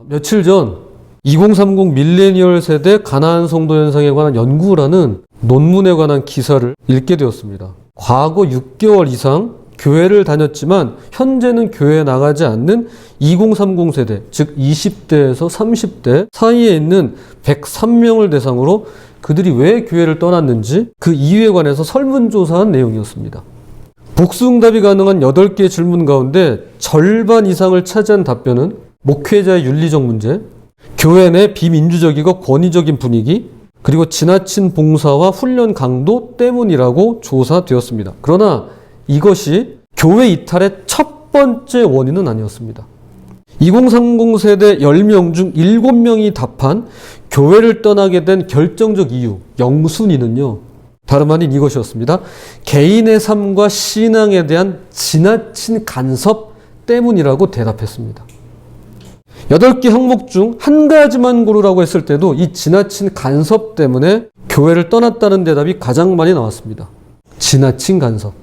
며칠 전 2030 밀레니얼 세대 가나안 성도 현상에 관한 연구라는 논문에 관한 기사를 읽게 되었습니다. 과거 6개월 이상 교회를 다녔지만 현재는 교회에 나가지 않는 2030 세대, 즉 20대에서 30대 사이에 있는 103명을 대상으로 그들이 왜 교회를 떠났는지 그 이유에 관해서 설문조사한 내용이었습니다. 복수응답이 가능한 8개의 질문 가운데 절반 이상을 차지한 답변은 목회자의 윤리적 문제, 교회 내 비민주적이고 권위적인 분위기, 그리고 지나친 봉사와 훈련 강도 때문이라고 조사되었습니다. 그러나 이것이 교회 이탈의 첫 번째 원인은 아니었습니다. 2030 세대 10명 중 7명이 답한 교회를 떠나게 된 결정적 이유, 영순위는요, 다름 아닌 이것이었습니다. 개인의 삶과 신앙에 대한 지나친 간섭 때문이라고 대답했습니다. 8개 항목 중 한 가지만 고르라고 했을 때도 이 지나친 간섭 때문에 교회를 떠났다는 대답이 가장 많이 나왔습니다. 지나친 간섭.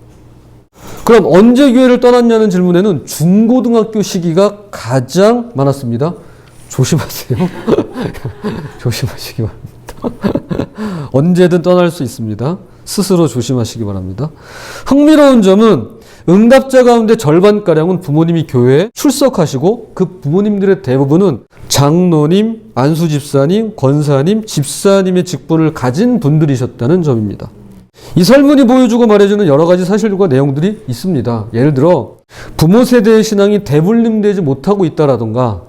그럼 언제 교회를 떠났냐는 질문에는 중고등학교 시기가 가장 많았습니다. 조심하세요. 조심하시기 바랍니다. 언제든 떠날 수 있습니다. 스스로 조심하시기 바랍니다. 흥미로운 점은 응답자 가운데 절반가량은 부모님이 교회에 출석하시고 그 부모님들의 대부분은 장로님, 안수집사님, 권사님, 집사님의 직분을 가진 분들이셨다는 점입니다. 이 설문이 보여주고 말해주는 여러 가지 사실과 내용들이 있습니다. 예를 들어 부모 세대의 신앙이 대분림되지 못하고 있다라던가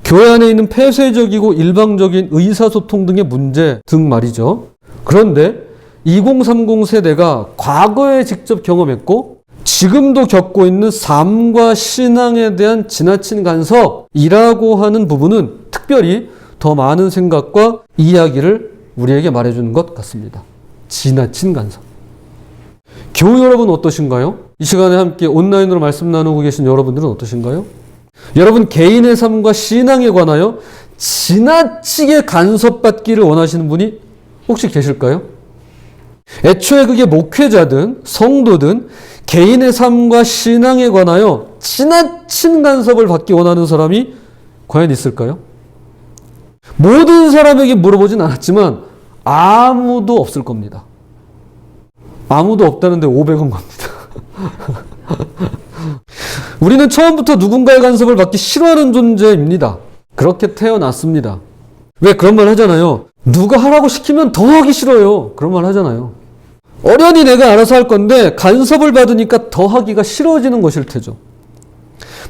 교회 안에 있는 폐쇄적이고 일방적인 의사소통 등의 문제 등 말이죠. 그런데 2030 세대가 과거에 직접 경험했고 지금도 겪고 있는 삶과 신앙에 대한 지나친 간섭이라고 하는 부분은 특별히 더 많은 생각과 이야기를 우리에게 말해주는 것 같습니다. 지나친 간섭. 교우 여러분 어떠신가요? 이 시간에 함께 온라인으로 말씀 나누고 계신 여러분들은 어떠신가요? 여러분 개인의 삶과 신앙에 관하여 지나치게 간섭받기를 원하시는 분이 혹시 계실까요? 애초에 그게 목회자든 성도든 개인의 삶과 신앙에 관하여 지나친 간섭을 받기 원하는 사람이 과연 있을까요? 모든 사람에게 물어보진 않았지만 아무도 없을 겁니다. 아무도 없다는데 500원 겁니다. 우리는 처음부터 누군가의 간섭을 받기 싫어하는 존재입니다. 그렇게 태어났습니다. 왜 그런 말 하잖아요. 누가 하라고 시키면 더 하기 싫어요. 그런 말 하잖아요. 어련히 내가 알아서 할 건데 간섭을 받으니까 더 하기가 싫어지는 것일 테죠.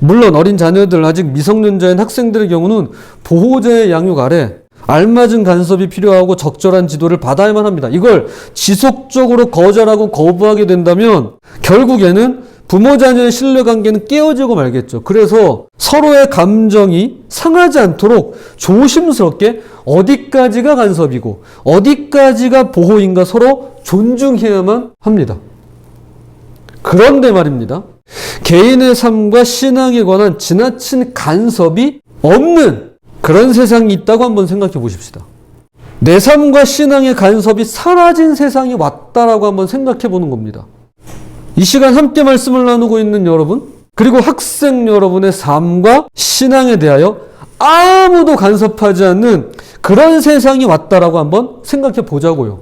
물론 어린 자녀들, 아직 미성년자인 학생들의 경우는 보호자의 양육 아래 알맞은 간섭이 필요하고 적절한 지도를 받아야만 합니다. 이걸 지속적으로 거절하고 거부하게 된다면 결국에는 부모 자녀의 신뢰관계는 깨어지고 말겠죠. 그래서 서로의 감정이 상하지 않도록 조심스럽게 어디까지가 간섭이고 어디까지가 보호인가 서로 존중해야만 합니다. 그런데 말입니다. 개인의 삶과 신앙에 관한 지나친 간섭이 없는 그런 세상이 있다고 한번 생각해 보십시다. 내 삶과 신앙의 간섭이 사라진 세상이 왔다라고 한번 생각해 보는 겁니다. 이 시간 함께 말씀을 나누고 있는 여러분, 그리고 학생 여러분의 삶과 신앙에 대하여 아무도 간섭하지 않는 그런 세상이 왔다라고 한번 생각해 보자고요.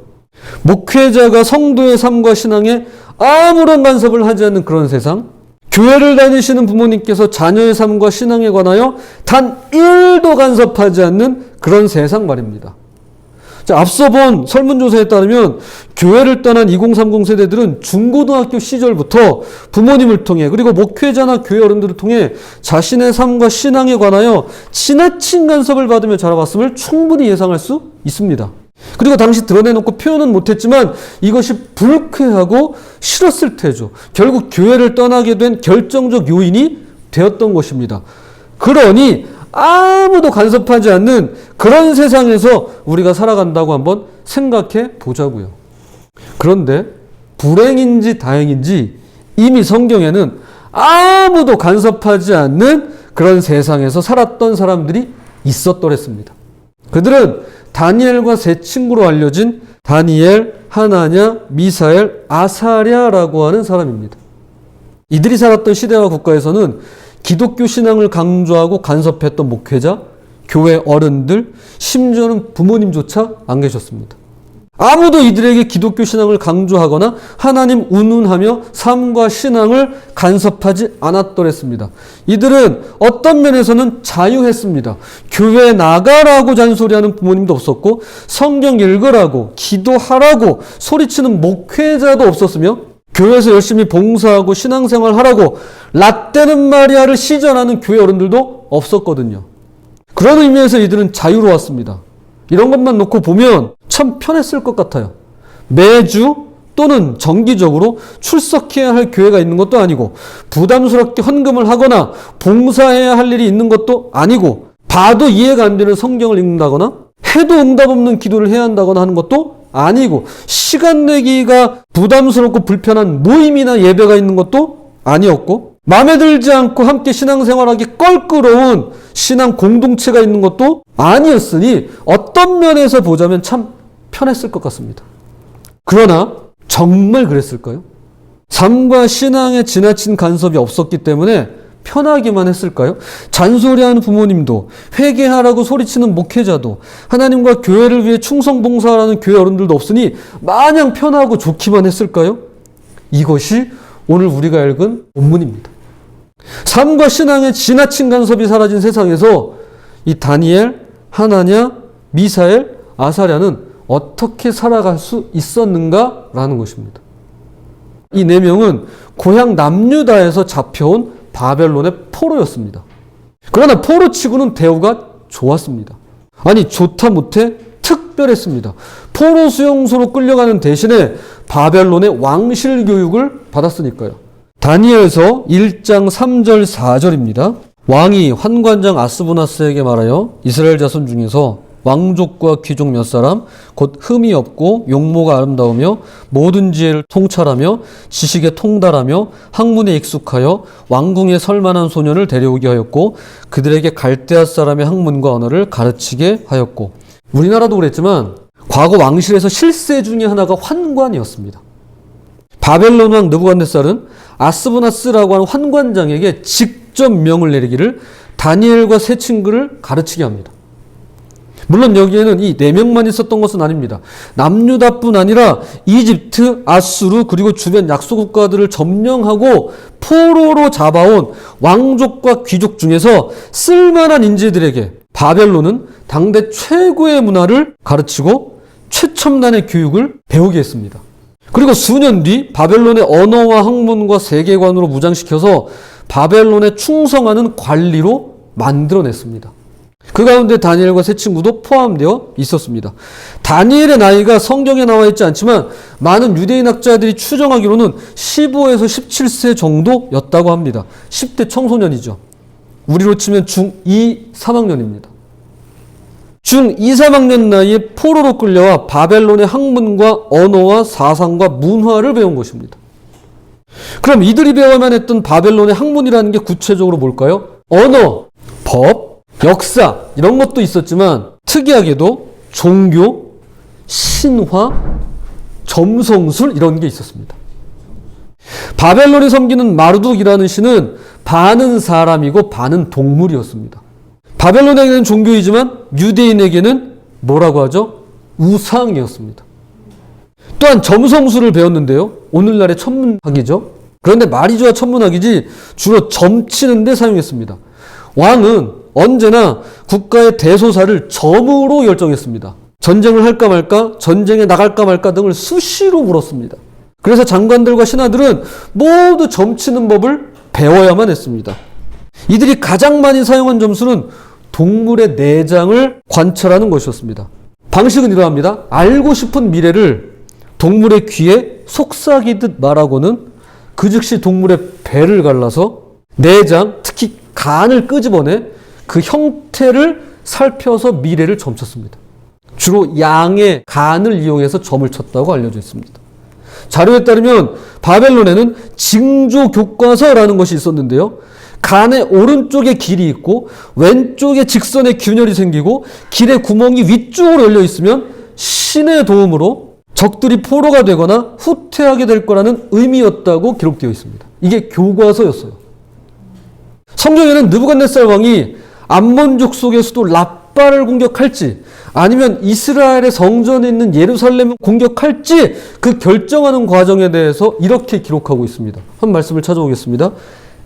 목회자가 성도의 삶과 신앙에 아무런 간섭을 하지 않는 그런 세상, 교회를 다니시는 부모님께서 자녀의 삶과 신앙에 관하여 단 1도 간섭하지 않는 그런 세상 말입니다. 자, 앞서 본 설문조사에 따르면 교회를 떠난 2030 세대들은 중고등학교 시절부터 부모님을 통해 그리고 목회자나 교회 어른들을 통해 자신의 삶과 신앙에 관하여 지나친 간섭을 받으며 자라왔음을 충분히 예상할 수 있습니다. 그리고 당시 드러내놓고 표현은 못했지만 이것이 불쾌하고 싫었을 테죠. 결국 교회를 떠나게 된 결정적 요인이 되었던 것입니다. 그러니 아무도 간섭하지 않는 그런 세상에서 우리가 살아간다고 한번 생각해 보자고요. 그런데 불행인지 다행인지 이미 성경에는 아무도 간섭하지 않는 그런 세상에서 살았던 사람들이 있었더랬습니다. 그들은 다니엘과 세 친구로 알려진 다니엘, 하나냐, 미사엘, 아사랴라고 하는 사람입니다. 이들이 살았던 시대와 국가에서는 기독교 신앙을 강조하고 간섭했던 목회자, 교회 어른들, 심지어는 부모님조차 안 계셨습니다. 아무도 이들에게 기독교 신앙을 강조하거나 하나님 운운하며 삶과 신앙을 간섭하지 않았더랬습니다. 이들은 어떤 면에서는 자유했습니다. 교회 나가라고 잔소리하는 부모님도 없었고, 성경 읽으라고 기도하라고 소리치는 목회자도 없었으며, 교회에서 열심히 봉사하고 신앙생활 하라고 라떼는 마리아를 시전하는 교회 어른들도 없었거든요. 그런 의미에서 이들은 자유로웠습니다. 이런 것만 놓고 보면 참 편했을 것 같아요. 매주 또는 정기적으로 출석해야 할 교회가 있는 것도 아니고, 부담스럽게 헌금을 하거나 봉사해야 할 일이 있는 것도 아니고, 봐도 이해가 안 되는 성경을 읽는다거나 해도 응답 없는 기도를 해야 한다거나 하는 것도 아니고, 시간 내기가 부담스럽고 불편한 모임이나 예배가 있는 것도 아니었고, 마음에 들지 않고 함께 신앙생활하기 껄끄러운 신앙 공동체가 있는 것도 아니었으니 어떤 면에서 보자면 참 편했을 것 같습니다. 그러나 정말 그랬을까요? 삶과 신앙에 지나친 간섭이 없었기 때문에 편하기만 했을까요? 잔소리하는 부모님도, 회개하라고 소리치는 목회자도, 하나님과 교회를 위해 충성봉사하라는 교회 어른들도 없으니 마냥 편하고 좋기만 했을까요? 이것이 오늘 우리가 읽은 본문입니다. 삶과 신앙에 지나친 간섭이 사라진 세상에서 이 다니엘, 하나냐, 미사엘, 아사랴는 어떻게 살아갈 수 있었는가라는 것입니다. 이 네 명은 고향 남유다에서 잡혀온 바벨론의 포로였습니다. 그러나 포로치고는 대우가 좋았습니다. 아니, 좋다 못해 특별했습니다. 포로 수용소로 끌려가는 대신에 바벨론의 왕실 교육을 받았으니까요. 다니엘서 1장 3절 4절입니다. 왕이 환관장 아스부나스에게 말하여 이스라엘 자손 중에서 왕족과 귀족 몇 사람 곧 흠이 없고 용모가 아름다우며 모든 지혜를 통찰하며 지식에 통달하며 학문에 익숙하여 왕궁에 설만한 소년을 데려오게 하였고 그들에게 갈대아 사람의 학문과 언어를 가르치게 하였고, 우리나라도 그랬지만 과거 왕실에서 실세 중에 하나가 환관이었습니다. 바벨론 왕 느부갓네살은 아스부나스라고 하는 환관장에게 직접 명을 내리기를 다니엘과 세 친구를 가르치게 합니다. 물론 여기에는 이 네 명만 있었던 것은 아닙니다. 남유다뿐 아니라 이집트, 아수르 그리고 주변 약소 국가들을 점령하고 포로로 잡아온 왕족과 귀족 중에서 쓸만한 인재들에게 바벨론은 당대 최고의 문화를 가르치고 최첨단의 교육을 배우게 했습니다. 그리고 수년 뒤 바벨론의 언어와 학문과 세계관으로 무장시켜서 바벨론에 충성하는 관리로 만들어냈습니다. 그 가운데 다니엘과 세 친구도 포함되어 있었습니다. 다니엘의 나이가 성경에 나와 있지 않지만 많은 유대인 학자들이 추정하기로는 15에서 17세 정도였다고 합니다. 10대 청소년이죠. 우리로 치면 중2, 3학년입니다. 중2, 3학년 나이에 포로로 끌려와 바벨론의 학문과 언어와 사상과 문화를 배운 것입니다. 그럼 이들이 배워야만 했던 바벨론의 학문이라는 게 구체적으로 뭘까요? 언어, 법, 역사 이런 것도 있었지만 특이하게도 종교, 신화, 점성술 이런 게 있었습니다. 바벨론이 섬기는 마르둑이라는 신은 반은 사람이고 반은 동물이었습니다. 바벨론에게는 종교이지만 유대인에게는 뭐라고 하죠? 우상이었습니다. 또한 점성술을 배웠는데요. 오늘날의 천문학이죠. 그런데 말이좋아 천문학이지 주로 점치는 데 사용했습니다. 왕은 언제나 국가의 대소사를 점으로 결정했습니다. 전쟁을 할까 말까, 전쟁에 나갈까 말까 등을 수시로 물었습니다. 그래서 장관들과 신하들은 모두 점치는 법을 배워야만 했습니다. 이들이 가장 많이 사용한 점수는 동물의 내장을 관찰하는 것이었습니다. 방식은 이러합니다. 알고 싶은 미래를 동물의 귀에 속삭이듯 말하고는 그 즉시 동물의 배를 갈라서 내장, 특히 간을 끄집어내 그 형태를 살펴서 미래를 점쳤습니다. 주로 양의 간을 이용해서 점을 쳤다고 알려져 있습니다. 자료에 따르면 바벨론에는 징조교과서라는 것이 있었는데요. 간의 오른쪽에 길이 있고 왼쪽에 직선의 균열이 생기고 길의 구멍이 위쪽으로 열려 있으면 신의 도움으로 적들이 포로가 되거나 후퇴하게 될 거라는 의미였다고 기록되어 있습니다. 이게 교과서였어요. 성경에는 느부갓네살 왕이 암몬족 속의 수도 라빠를 공격할지 아니면 이스라엘의 성전에 있는 예루살렘을 공격할지 그 결정하는 과정에 대해서 이렇게 기록하고 있습니다. 한 말씀을 찾아오겠습니다.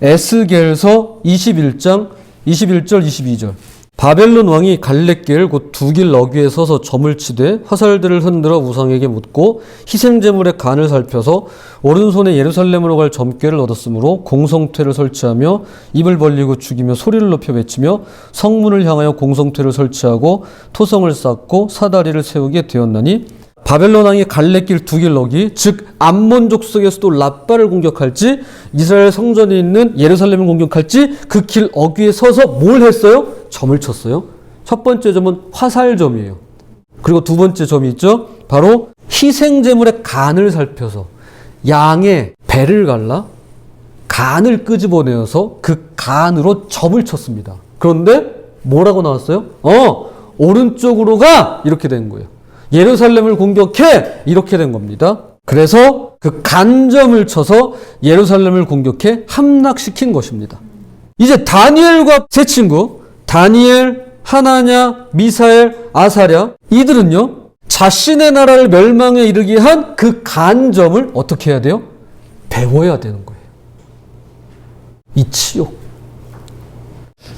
에스겔서 21장 21절 22절. 바벨론 왕이 갈렙길 곧 두 길 어귀에 서서 점을 치되 화살들을 흔들어 우상에게 묻고 희생제물의 간을 살펴서 오른손에 예루살렘으로 갈 점괘를 얻었으므로 공성퇴를 설치하며 입을 벌리고 죽이며 소리를 높여 외치며 성문을 향하여 공성퇴를 설치하고 토성을 쌓고 사다리를 세우게 되었나니 바벨론 왕이 갈렙길 두 길 어귀 즉 암몬 족속에서도 라빠를 공격할지 이스라엘 성전에 있는 예루살렘을 공격할지 그 길 어귀에 서서 뭘 했어요? 점을 쳤어요. 첫 번째 점은 화살점이에요. 그리고 두 번째 점이 있죠. 바로 희생제물의 간을 살펴서 양의 배를 갈라 간을 끄집어내어서 그 간으로 점을 쳤습니다. 그런데 뭐라고 나왔어요? 오른쪽으로 가! 이렇게 된 거예요. 예루살렘을 공격해! 이렇게 된 겁니다. 그래서 그 간점을 쳐서 예루살렘을 공격해 함락시킨 것입니다. 이제 다니엘과 세 친구 다니엘, 하나냐, 미사엘, 아사랴 이들은요 자신의 나라를 멸망에 이르게 한 그 간점을 어떻게 해야 돼요? 배워야 되는 거예요. 이 치욕.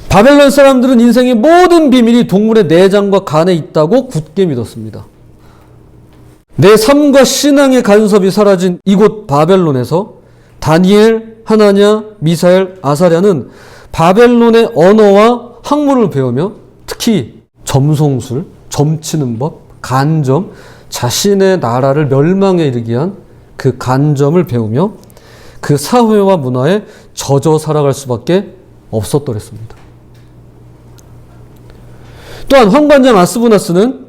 바벨론 사람들은 인생의 모든 비밀이 동물의 내장과 간에 있다고 굳게 믿었습니다. 내 삶과 신앙의 간섭이 사라진 이곳 바벨론에서 다니엘, 하나냐, 미사엘, 아사랴는 바벨론의 언어와 학문을 배우며 특히 점송술, 점치는 법, 간점, 자신의 나라를 멸망에 이르게 한 그 간점을 배우며 그 사회와 문화에 젖어 살아갈 수밖에 없었더랬습니다. 또한 황관장 아스부나스는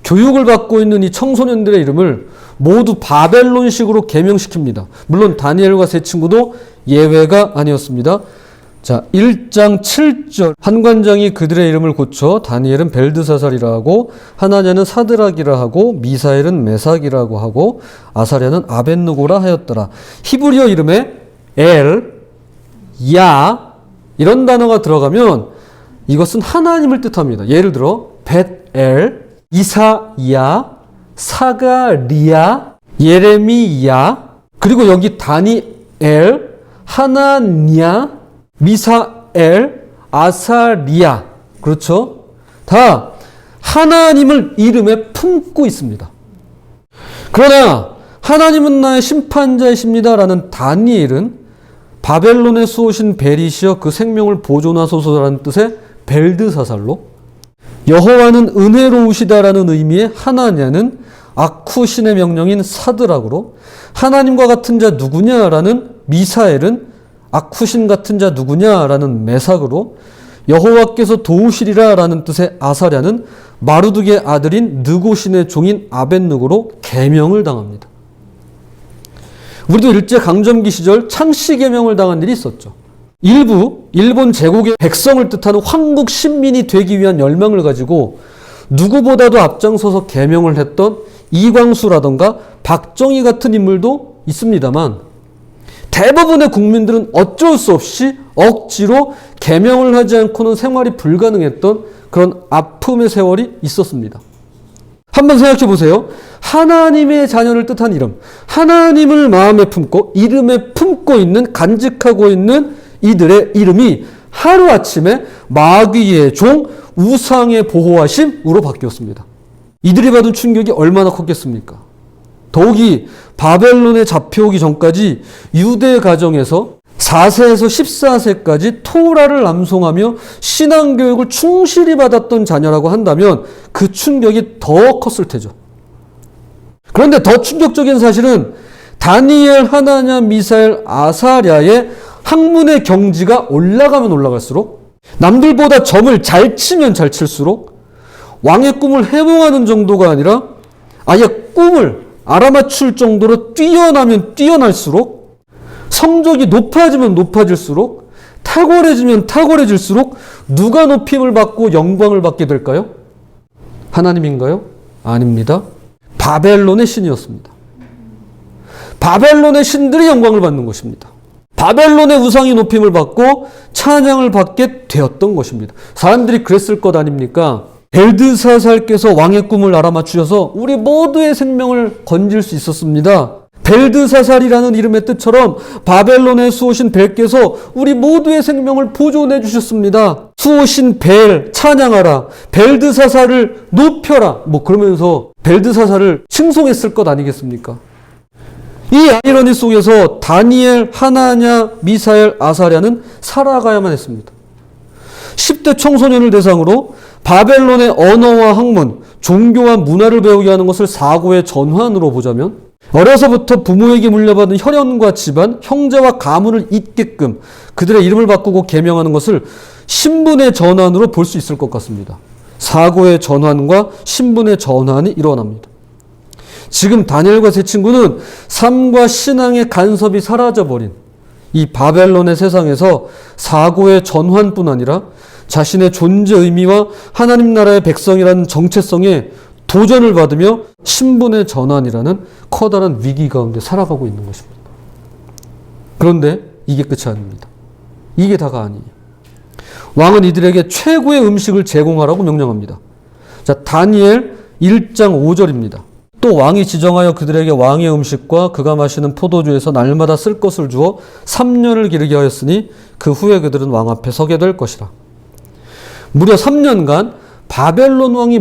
교육을 받고 있는 이 청소년들의 이름을 모두 바벨론식으로 개명시킵니다. 물론 다니엘과 세 친구도 예외가 아니었습니다. 자, 1장 7절 한관장이 그들의 이름을 고쳐 다니엘은 벨드사살이라 하고 하나냐는 사드락이라 하고 미사엘은 메삭이라고 하고 아사랴는 아벳느고라 하였더라. 히브리어 이름에 엘, 야 이런 단어가 들어가면 이것은 하나님을 뜻합니다. 예를 들어 벳엘, 이사야, 사가리야, 예레미야 그리고 여기 다니엘, 하나냐 미사엘, 아사리야 그렇죠? 다 하나님을 이름에 품고 있습니다. 그러나 하나님은 나의 심판자이십니다 라는 다니엘은 바벨론의 수호신 베리시여 그 생명을 보존하소서라는 뜻의 벨드사살로 여호와는 은혜로우시다라는 의미의 하나냐는 아쿠신의 명령인 사드락으로 하나님과 같은 자 누구냐라는 미사엘은 아쿠신 같은 자 누구냐라는 메삭으로 여호와께서 도우시리라라는 뜻의 아사랴는 마루둑의 아들인 느고신의 종인 아벳느고로 계명을 당합니다. 우리도 일제강점기 시절 창씨 계명을 당한 일이 있었죠. 일부 일본 제국의 백성을 뜻하는 황국 신민이 되기 위한 열망을 가지고 누구보다도 앞장서서 계명을 했던 이광수라던가 박정희 같은 인물도 있습니다만 대부분의 국민들은 어쩔 수 없이 억지로 계명을 하지 않고는 생활이 불가능했던 그런 아픔의 세월이 있었습니다. 한번 생각해 보세요. 하나님의 자녀를 뜻한 이름, 하나님을 마음에 품고 이름에 품고 있는 간직하고 있는 이들의 이름이 하루아침에 마귀의 종, 우상의 보호하심으로 바뀌었습니다. 이들이 받은 충격이 얼마나 컸겠습니까? 더욱이 바벨론에 잡혀오기 전까지 유대 가정에서 4세에서 14세까지 토라를 암송하며 신앙교육을 충실히 받았던 자녀라고 한다면 그 충격이 더 컸을 테죠. 그런데 더 충격적인 사실은 다니엘, 하나냐, 미사엘, 아사랴의 학문의 경지가 올라가면 올라갈수록 남들보다 점을 잘 치면 잘 칠수록 왕의 꿈을 해몽하는 정도가 아니라 아예 꿈을 알아맞출 정도로 뛰어나면 뛰어날수록 성적이 높아지면 높아질수록 탁월해지면 탁월해질수록 누가 높임을 받고 영광을 받게 될까요? 하나님인가요? 아닙니다. 바벨론의 신이었습니다. 바벨론의 신들이 영광을 받는 것입니다. 바벨론의 우상이 높임을 받고 찬양을 받게 되었던 것입니다. 사람들이 그랬을 것 아닙니까? 벨드사살께서 왕의 꿈을 알아맞추셔서 우리 모두의 생명을 건질 수 있었습니다. 벨드사살이라는 이름의 뜻처럼 바벨론의 수호신 벨께서 우리 모두의 생명을 보존해 주셨습니다. 수호신 벨 찬양하라, 벨드사살을 높여라, 그러면서 벨드사살을 칭송했을 것 아니겠습니까? 이 아이러니 속에서 다니엘, 하나냐, 미사엘, 아사랴는 살아가야만 했습니다. 10대 청소년을 대상으로 바벨론의 언어와 학문, 종교와 문화를 배우게 하는 것을 사고의 전환으로 보자면 어려서부터 부모에게 물려받은 혈연과 집안, 형제와 가문을 잇게끔 그들의 이름을 바꾸고 계명하는 것을 신분의 전환으로 볼 수 있을 것 같습니다. 사고의 전환과 신분의 전환이 일어납니다. 지금 다니엘과 세 친구는 삶과 신앙의 간섭이 사라져버린 이 바벨론의 세상에서 사고의 전환뿐 아니라 자신의 존재 의미와 하나님 나라의 백성이라는 정체성에 도전을 받으며 신분의 전환이라는 커다란 위기 가운데 살아가고 있는 것입니다. 그런데 이게 끝이 아닙니다. 이게 다가 아니에요. 왕은 이들에게 최고의 음식을 제공하라고 명령합니다. 자, 다니엘 1장 5절입니다. 또 왕이 지정하여 그들에게 왕의 음식과 그가 마시는 포도주에서 날마다 쓸 것을 주어 3년을 기르게 하였으니 그 후에 그들은 왕 앞에 서게 될 것이라. 무려 3년간 바벨론 왕이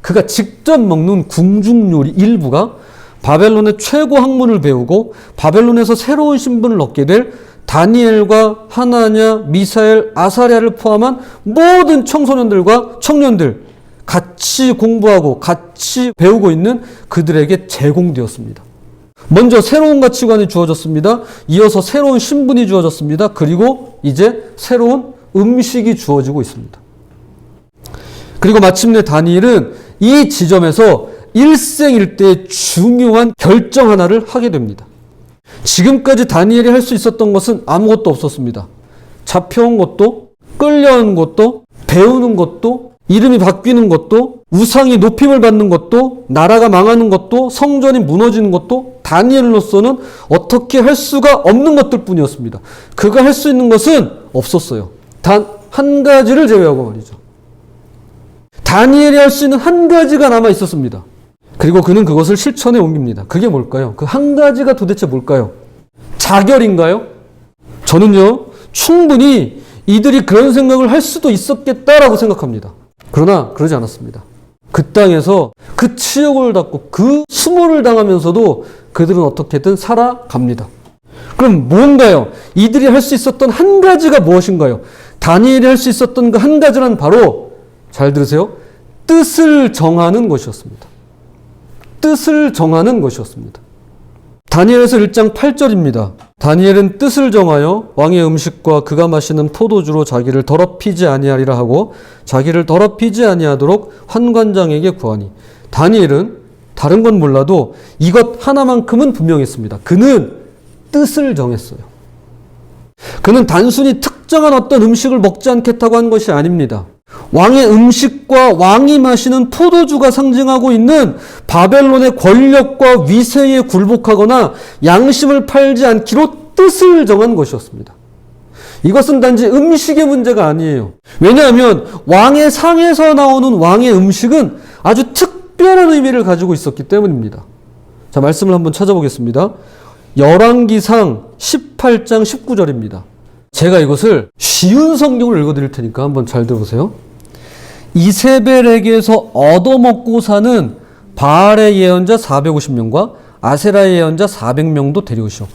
그가 직접 먹는 궁중 요리 일부가 바벨론의 최고 학문을 배우고 바벨론에서 새로운 신분을 얻게 될 다니엘과 하나냐, 미사엘, 아사랴를 포함한 모든 청소년들과 청년들, 같이 공부하고 같이 배우고 있는 그들에게 제공되었습니다. 먼저 새로운 가치관이 주어졌습니다. 이어서 새로운 신분이 주어졌습니다. 그리고 이제 새로운 음식이 주어지고 있습니다. 그리고 마침내 다니엘은 이 지점에서 일생일대의 중요한 결정 하나를 하게 됩니다. 지금까지 다니엘이 할 수 있었던 것은 아무것도 없었습니다. 잡혀온 것도, 끌려온 것도, 배우는 것도, 이름이 바뀌는 것도, 우상이 높임을 받는 것도, 나라가 망하는 것도, 성전이 무너지는 것도 다니엘로서는 어떻게 할 수가 없는 것들 뿐이었습니다. 그가 할 수 있는 것은 없었어요. 단 한 가지를 제외하고 말이죠. 다니엘이 할 수 있는 한 가지가 남아 있었습니다. 그리고 그는 그것을 실천에 옮깁니다. 그게 뭘까요? 그 한 가지가 도대체 뭘까요? 자결인가요? 저는요, 충분히 이들이 그런 생각을 할 수도 있었겠다라고 생각합니다. 그러나 그러지 않았습니다. 그 땅에서 그 치욕을 받고 그 수모를 당하면서도 그들은 어떻게든 살아갑니다. 그럼 뭔가요? 이들이 할 수 있었던 한 가지가 무엇인가요? 다니엘이 할 수 있었던 그 한 가지는 바로, 잘 들으세요, 뜻을 정하는 것이었습니다. 뜻을 정하는 것이었습니다. 다니엘에서 1장 8절입니다. 다니엘은 뜻을 정하여 왕의 음식과 그가 마시는 포도주로 자기를 더럽히지 아니하리라 하고 자기를 더럽히지 아니하도록 환관장에게 구하니. 다니엘은 다른 건 몰라도 이것 하나만큼은 분명했습니다. 그는 뜻을 정했어요. 그는 단순히 특정한 어떤 음식을 먹지 않겠다고 한 것이 아닙니다. 왕의 음식과 왕이 마시는 포도주가 상징하고 있는 바벨론의 권력과 위세에 굴복하거나 양심을 팔지 않기로 뜻을 정한 것이었습니다. 이것은 단지 음식의 문제가 아니에요. 왜냐하면 왕의 상에서 나오는 왕의 음식은 아주 특별한 의미를 가지고 있었기 때문입니다. 자, 말씀을 한번 찾아보겠습니다. 열왕기상 18장 19절입니다. 제가 이것을 쉬운 성경을 읽어드릴 테니까 한번 잘 들어보세요. 이세벨에게서 얻어먹고 사는 바알의 예언자 450명과 아세라의 예언자 400명도 데려오시오.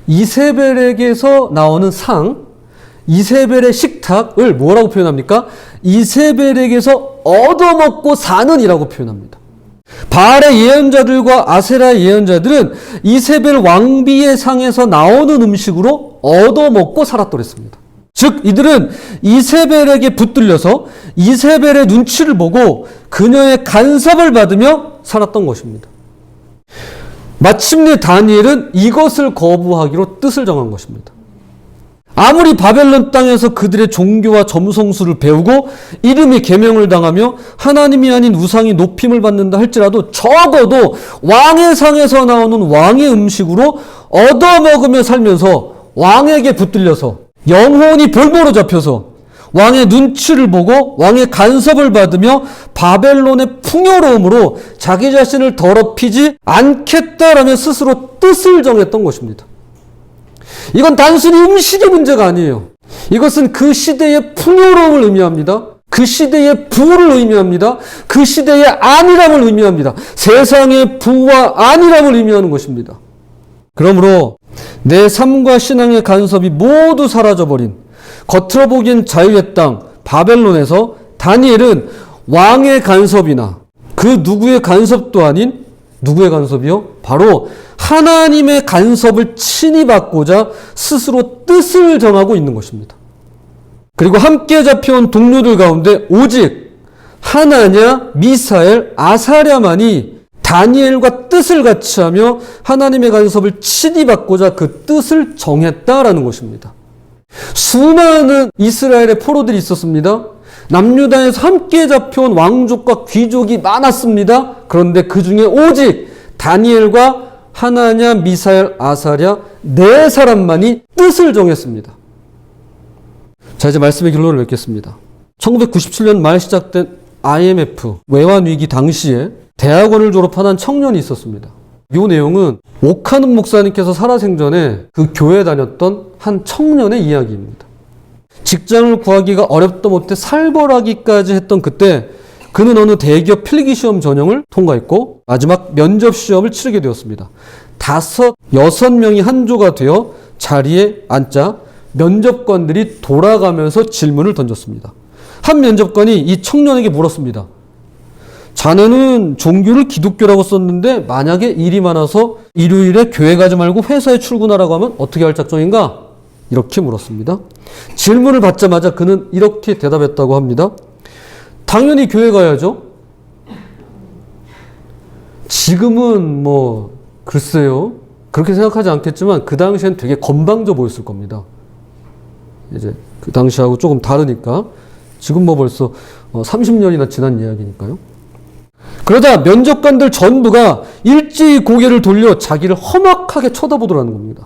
이세벨에게서 나오는 상, 이세벨의 식탁을 뭐라고 표현합니까? 이세벨에게서 얻어먹고 사는 이라고 표현합니다. 바알의 예언자들과 아세라의 예언자들은 이세벨 왕비의 상에서 나오는 음식으로 얻어먹고 살았더랬습니다. 즉 이들은 이세벨에게 붙들려서 이세벨의 눈치를 보고 그녀의 간섭을 받으며 살았던 것입니다. 마침내 다니엘은 이것을 거부하기로 뜻을 정한 것입니다. 아무리 바벨론 땅에서 그들의 종교와 점성술을 배우고 이름이 계명을 당하며 하나님이 아닌 우상이 높임을 받는다 할지라도 적어도 왕의 상에서 나오는 왕의 음식으로 얻어먹으며 살면서 왕에게 붙들려서 영혼이 볼모로 잡혀서 왕의 눈치를 보고 왕의 간섭을 받으며 바벨론의 풍요로움으로 자기 자신을 더럽히지 않겠다라며 스스로 뜻을 정했던 것입니다. 이건 단순히 음식의 문제가 아니에요. 이것은 그 시대의 풍요로움을 의미합니다. 그 시대의 부를 의미합니다. 그 시대의 안일함을 의미합니다. 세상의 부와 안일함을 의미하는 것입니다. 그러므로 내 삶과 신앙의 간섭이 모두 사라져버린 겉으로 보기엔 자유의 땅 바벨론에서 다니엘은 왕의 간섭이나 그 누구의 간섭도 아닌 누구의 간섭이요? 바로 하나님의 간섭을 친히 받고자 스스로 뜻을 정하고 있는 것입니다. 그리고 함께 잡혀온 동료들 가운데 오직 하나냐, 미사엘, 아사랴만이 다니엘과 뜻을 같이 하며 하나님의 간섭을 친히 받고자 그 뜻을 정했다라는 것입니다. 수많은 이스라엘의 포로들이 있었습니다. 남유다에서 함께 잡혀온 왕족과 귀족이 많았습니다. 그런데 그 중에 오직 다니엘과 하나냐, 미사엘, 아사랴 네 사람만이 뜻을 정했습니다. 자, 이제 말씀의 결론을 맺겠습니다. 1997년 말 시작된 IMF 외환위기 당시에 대학원을 졸업한 한 청년이 있었습니다. 이 내용은 오카는 목사님께서 살아생전에 그 교회에 다녔던 한 청년의 이야기입니다. 직장을 구하기가 어렵다 못해 살벌하기까지 했던 그때 그는 어느 대기업 필기시험 전형을 통과했고 마지막 면접 시험을 치르게 되었습니다. 5, 6명이 한 조가 되어 자리에 앉자 면접관들이 돌아가면서 질문을 던졌습니다. 한 면접관이 이 청년에게 물었습니다. 자네는 종교를 기독교라고 썼는데 만약에 일이 많아서 일요일에 교회 가지 말고 회사에 출근하라고 하면 어떻게 할 작정인가? 이렇게 물었습니다. 질문을 받자마자 그는 이렇게 대답했다고 합니다. 당연히 교회 가야죠. 지금은 글쎄요. 그렇게 생각하지 않겠지만 그 당시엔 되게 건방져 보였을 겁니다. 이제 그 당시하고 조금 다르니까 지금 벌써 30년이나 지난 이야기니까요. 그러자 면접관들 전부가 일제히 고개를 돌려 자기를 험악하게 쳐다보더라는 겁니다.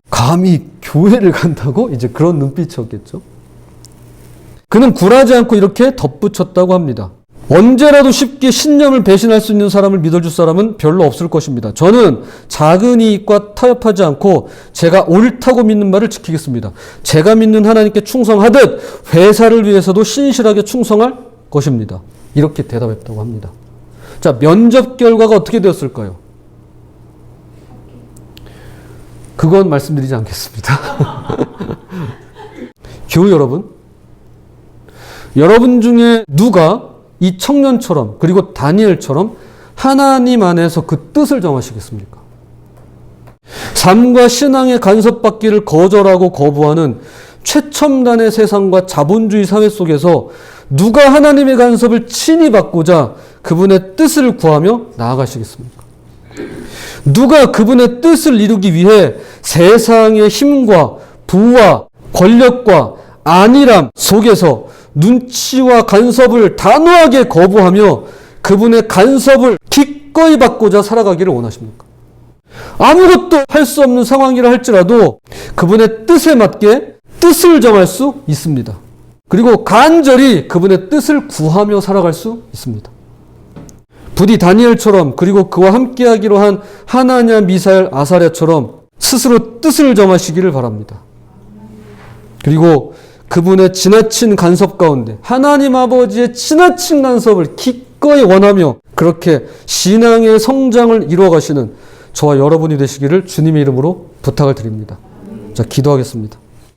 감히 교회를 간다고? 이제 그런 눈빛이었겠죠. 그는 굴하지 않고 이렇게 덧붙였다고 합니다. 언제라도 쉽게 신념을 배신할 수 있는 사람을 믿어줄 사람은 별로 없을 것입니다. 저는 작은 이익과 타협하지 않고 제가 옳다고 믿는 말을 지키겠습니다. 제가 믿는 하나님께 충성하듯 회사를 위해서도 신실하게 충성할 것입니다. 이렇게 대답했다고 합니다. 자, 면접 결과가 어떻게 되었을까요? 그건 말씀드리지 않겠습니다. 교우 여러분 중에 누가 이 청년처럼 그리고 다니엘처럼 하나님 안에서 그 뜻을 정하시겠습니까? 삶과 신앙의 간섭받기를 거절하고 거부하는 최첨단의 세상과 자본주의 사회 속에서 누가 하나님의 간섭을 친히 받고자 그분의 뜻을 구하며 나아가시겠습니까? 누가 그분의 뜻을 이루기 위해 세상의 힘과 부와 권력과 안일함 속에서 눈치와 간섭을 단호하게 거부하며 그분의 간섭을 기꺼이 받고자 살아가기를 원하십니까? 아무것도 할 수 없는 상황이라 할지라도 그분의 뜻에 맞게 뜻을 정할 수 있습니다. 그리고 간절히 그분의 뜻을 구하며 살아갈 수 있습니다. 부디 다니엘처럼 그리고 그와 함께하기로 한 하나냐, 미사엘, 아사랴처럼 스스로 뜻을 정하시기를 바랍니다. 그리고 그분의 지나친 간섭 가운데 하나님 아버지의 지나친 간섭을 기꺼이 원하며 그렇게 신앙의 성장을 이루어가시는 저와 여러분이 되시기를 주님의 이름으로 부탁을 드립니다. 자, 기도하겠습니다.